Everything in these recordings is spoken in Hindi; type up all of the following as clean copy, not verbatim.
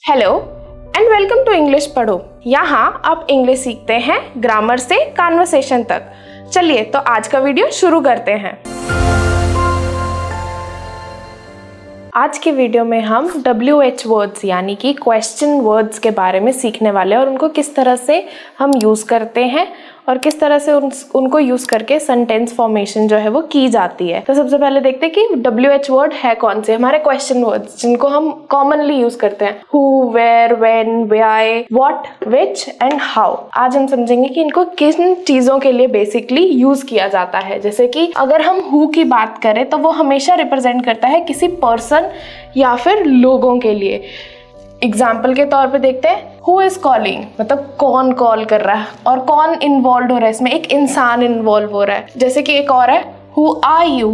Hello and welcome to English पढ़ो। यहाँ आप इंग्लिश सीखते हैं ग्रामर से कन्वर्सेशन तक। चलिए तो आज का वीडियो शुरू करते हैं। आज के वीडियो में हम WH वर्ड्स यानी कि क्वेश्चन वर्ड्स के बारे में सीखने वाले हैं और उनको किस तरह से हम यूज़ करते हैं और किस तरह से उनको यूज़ करके सेंटेंस फॉर्मेशन जो है वो की जाती है। तो सबसे पहले देखते हैं कि WH वर्ड है कौन से, हमारे क्वेश्चन वर्ड्स जिनको हम कॉमनली यूज़ करते हैं। Who, where, when, why, what, which and how. आज हम समझेंगे कि इनको किन चीज़ों के लिए बेसिकली यूज़ किया जाता है। जैसे कि अगर हम हु की बात करें तो वो हमेशा रिप्रेजेंट करता है किसी पर्सन या फिर लोगों के लिए। एग्जाम्पल के तौर पे देखते हैं, हु इज कॉलिंग, मतलब कौन कॉल कर रहा है और कौन इन्वॉल्व हो रहा है इसमें, एक इंसान इन्वॉल्व हो रहा है। जैसे कि एक और है, हु आर यू,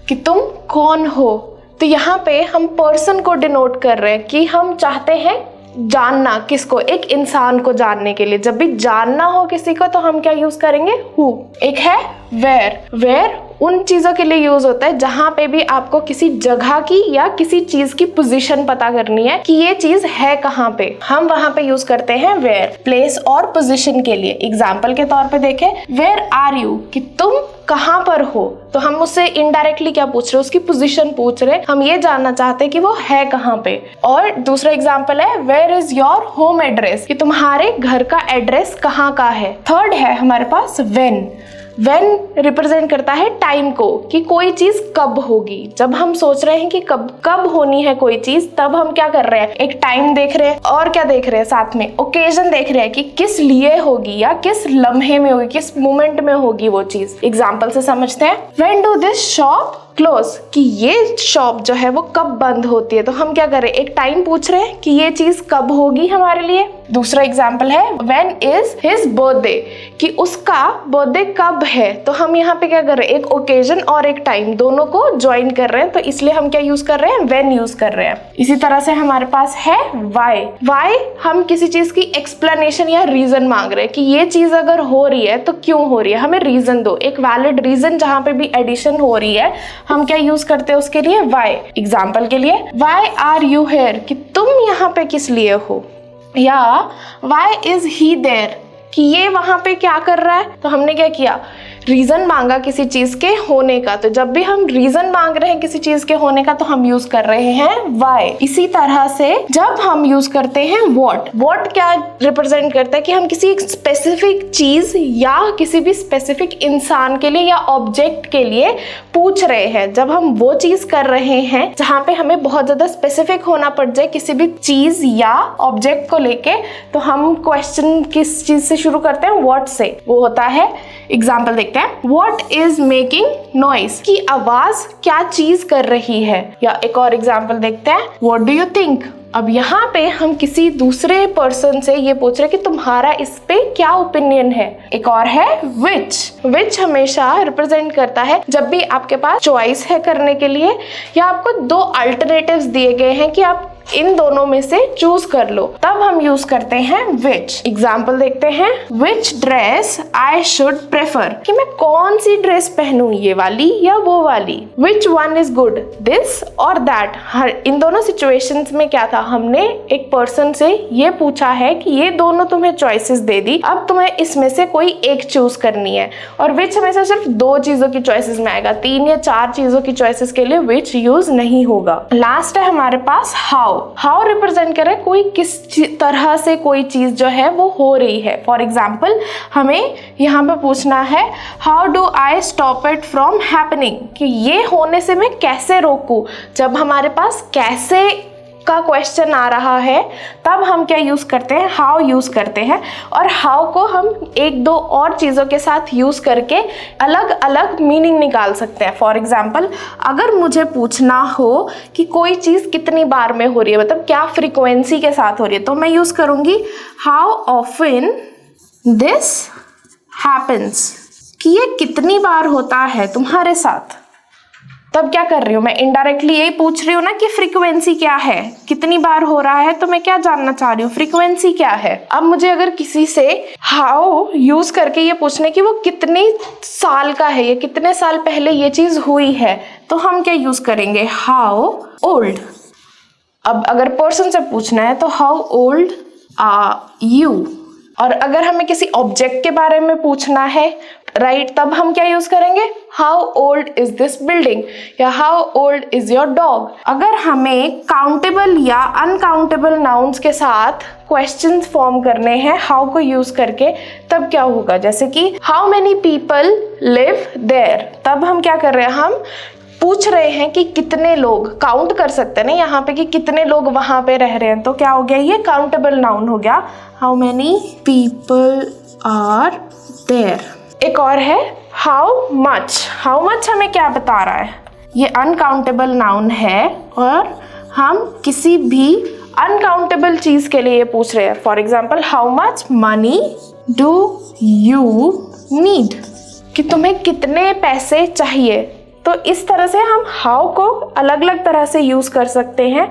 कि तुम कौन हो। तो यहाँ पे हम पर्सन को डिनोट कर रहे हैं कि हम चाहते हैं जानना किसको, एक इंसान को जानने के लिए। जब भी जानना हो किसी को तो हम क्या यूज करेंगे, हु। एक है वेयर। वेयर उन चीज़ों के लिए यूज होता है जहां पे भी आपको किसी जगह की या किसी चीज की पोजीशन पता करनी है कि ये चीज है कहाँ पे, हम वहां पे यूज करते हैं वेयर। प्लेस और पोजीशन के लिए एग्जाम्पल के तौर पे देखें, वेयर आर यू, कि तुम कहाँ पर हो। तो हम उससे इनडायरेक्टली क्या पूछ रहे हैं, उसकी पोजीशन पूछ रहे हैं, हम ये जानना चाहते हैं कि वो है कहाँ पे। और दूसरा एग्जाम्पल है, where is your home address, कि तुम्हारे घर का एड्रेस कहाँ का है। थर्ड है हमारे पास व्हेन। व्हेन रिप्रेजेंट करता है टाइम को, कि कोई चीज कब होगी। जब हम सोच रहे हैं कि कब होनी है कोई चीज, तब हम क्या कर रहे हैं, एक टाइम देख रहे हैं और क्या देख रहे हैं, साथ में ओकेजन देख रहे हैं कि किस लिए होगी या किस लम्हे में होगी, किस मोमेंट में होगी वो चीज। एग्जाम्पल से समझते हैं, when do this shop close, कि ये शॉप जो है वो कब बंद होती है। तो हम क्या करें, एक टाइम पूछ रहे हैं कि ये चीज कब होगी हमारे लिए। दूसरा एग्जाम्पल है, व्हेन इज हिज बर्थडे, कि उसका बर्थडे कब है। तो हम यहाँ पे क्या कर रहे हैं, एक ओकेजन और एक टाइम दोनों को ज्वाइन कर रहे हैं, तो इसलिए हम क्या यूज कर रहे हैं, व्हेन यूज कर रहे हैं। इसी तरह से हमारे पास है व्हाई। व्हाई हम किसी चीज की एक्सप्लेनेशन या रीजन मांग रहे हैं कि ये चीज अगर हो रही है तो क्यों हो रही है, हमें रीजन दो, एक वैलिड रीजन। जहां पे भी एडिशन हो रही है हम क्या यूज करते हैं उसके लिए, व्हाई। एग्जाम्पल के लिए, व्हाई आर यू हियर, कि तुम यहाँ पे किस लिए हो। या व्हाई इज ही देयर, कि ये वहां पे क्या कर रहा है। तो हमने क्या किया, रीजन मांगा किसी चीज के होने का। तो जब भी हम रीजन मांग रहे हैं किसी चीज के होने का तो हम यूज कर रहे हैं व्हाई। इसी तरह से जब हम यूज करते हैं व्हाट, व्हाट क्या रिप्रेजेंट करता है कि हम किसी स्पेसिफिक चीज या किसी भी स्पेसिफिक इंसान के लिए या ऑब्जेक्ट के लिए पूछ रहे हैं। जब हम वो चीज कर रहे हैं जहां पे हमें बहुत ज्यादा स्पेसिफिक होना पड़ जाए किसी भी चीज या ऑब्जेक्ट को लेके, तो हम क्वेश्चन किस चीज से शुरू करते हैं, व्हाट से। वो होता है, एग्जाम्पल देखते हैं, What is making noise, की आवाज क्या चीज कर रही है। या एक और एग्जाम्पल देखते हैं, What do you think। अब यहाँ पे हम किसी दूसरे पर्सन से ये पूछ रहे हैं कि तुम्हारा इस पे क्या ओपिनियन है। एक और है which। which हमेशा रिप्रेजेंट करता है जब भी आपके पास चॉइस है करने के लिए या आपको दो अल्टरनेटिव्स दिए गए हैं कि आप इन दोनों में से चूज कर लो, तब हम यूज करते हैं which। एग्जाम्पल देखते हैं, which dress I should prefer, कि मैं कौन सी ड्रेस पहनूं, ये वाली या वो वाली। which one is good, this or that। हर इन दोनों सिचुएशंस में क्या था, हमने एक पर्सन से ये पूछा है कि ये दोनों तुम्हें चॉइसेस दे दी, अब तुम्हें इसमें से कोई एक चूज करनी है। और which हमेशा सिर्फ दो चीजों की चॉइसेस में आएगा, 3 या 4 चीजों की चॉइसेस के लिए which यूज नहीं होगा। लास्ट है हमारे पास हाउ। हाउ रिप्रेजेंट करे कोई किस तरह से कोई चीज जो है वो हो रही है। फॉर एग्जाम्पल हमें यहाँ पे पूछना है, how do I stop it from happening, कि ये होने से मैं कैसे रोकूं। जब हमारे पास कैसे का क्वेश्चन आ रहा है तब हम क्या यूज करते हैं, हाउ यूज करते हैं। और हाउ को हम एक दो और चीजों के साथ यूज करके अलग अलग मीनिंग निकाल सकते हैं। फॉर एग्जाम्पल अगर मुझे पूछना हो कि कोई चीज कितनी बार में हो रही है, मतलब क्या फ्रीक्वेंसी के साथ हो रही है, तो मैं यूज करूंगी हाउ ऑफन दिस हैपन्स, कि ये कितनी बार होता है तुम्हारे साथ। तब क्या कर रही हूँ मैं, इनडायरेक्टली यही पूछ रही हूँ ना कि फ्रीक्वेंसी क्या है, कितनी बार हो रहा है, तो मैं क्या जानना चाह रही हूँ, फ्रीक्वेंसी क्या है। अब मुझे अगर किसी से हाउ यूज करके ये पूछने कि वो कितने साल का है, ये कितने साल पहले ये चीज हुई है, तो हम क्या यूज करेंगे, हाउ ओल्ड। अब अगर पर्सन से पूछना है तो हाउ ओल्ड आर यू। और अगर हमें किसी ऑब्जेक्ट के बारे में पूछना है राइट, तब हम क्या यूज करेंगे, how old is this building या how old is your dog. अगर हमें काउंटेबल या अनकाउंटेबल नाउन्स के साथ क्वेश्चंस फॉर्म करने हैं हाउ को यूज करके, तब क्या होगा, जैसे कि how many people live there, तब हम क्या कर रहे हैं, हम पूछ रहे हैं कि कितने लोग, काउंट कर सकते हैं ना यहाँ पे कि कितने लोग वहां पे रह रहे हैं, तो क्या हो गया, ये काउंटेबल नाउन हो गया, how many people are there. एक और है हाउ मच। हाउ मच हमें क्या बता रहा है, ये अनकाउंटेबल नाउन है और हम किसी भी अनकाउंटेबल चीज के लिए पूछ रहे हैं। For example how much money do you need, कि तुम्हें कितने पैसे चाहिए। तो इस तरह से हम हाउ को अलग अलग तरह से यूज कर सकते हैं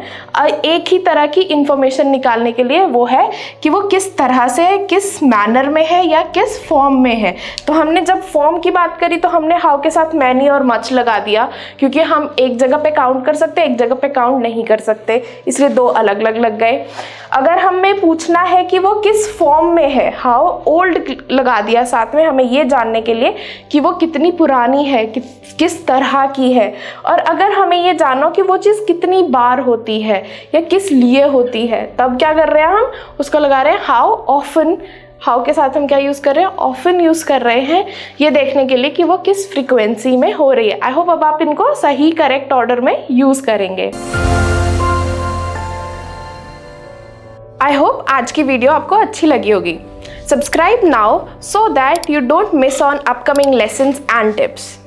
एक ही तरह की इंफॉर्मेशन निकालने के लिए, वो है कि वो किस तरह से, किस मैनर में है या किस फॉर्म में है। तो हमने जब फॉर्म की बात करी तो हमने हाउ के साथ मैनी और मच लगा दिया, क्योंकि हम एक जगह पे काउंट कर सकते, एक जगह पे काउंट नहीं कर सकते, इसलिए दो अलग अलग लग गए। अगर हमें पूछना है कि वो किस फॉर्म में है, हाउ ओल्ड लगा दिया साथ में, हमें ये जानने के लिए कि वो कितनी पुरानी है, किस तरह की है। और अगर हमें ये जानो कि वो चीज़ कितनी बार होती है या किस लिए होती है, तब क्या कर रहे हैं, हम उसको लगा रहे हैं हाउ ऑफन। हाउ के साथ हम क्या यूज़ कर रहे हैं, ऑफन यूज़ कर रहे हैं, ये देखने के लिए कि वो किस फ्रीक्वेंसी में हो रही है। आई होप अब आप इनको सही करेक्ट ऑर्डर में यूज़ करेंगे। आई होप आज की वीडियो आपको अच्छी लगी होगी। Subscribe now so that you don't miss on upcoming lessons and tips.